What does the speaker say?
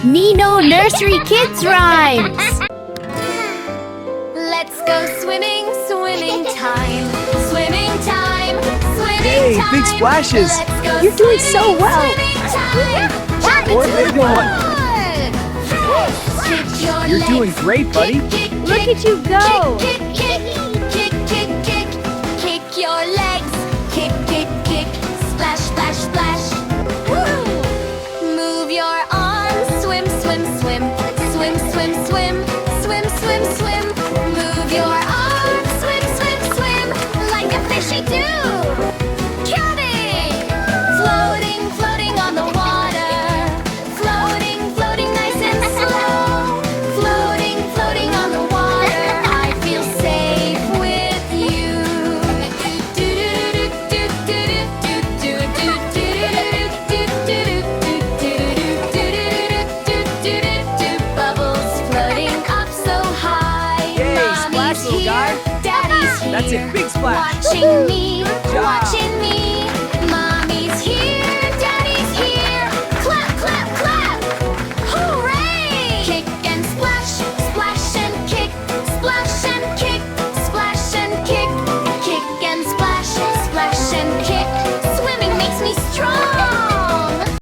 Nino Nursery Kids Rhymes. Let's go swimming, swimming time. Swimming time, swimming Hey, time. big splashes. Let's go You're doing so swimming, well. swimming time. Or big one. Kick your You're legs. doing great, buddy. Kick, kick, Look at you go. Kick, kick, kick, kick, kick, kick. Kick your legs. Kick, kick, kick. Splash, splash, splash. Woo! Move your arms. Swim, swim, swim. Swim, swim, swim. Swim, swim, swim. Move your arms. Swim, swim, swim. Like a fishy do. Cabin! Floating, floating on the water. Floating, floating nice and slow. Floating, floating on the water. I feel safe with you. Bubbles floating up so high. Yay, Mommy's splash, little here, guy. Daddy's here. That's it, big splash. Watching me, job. watching me.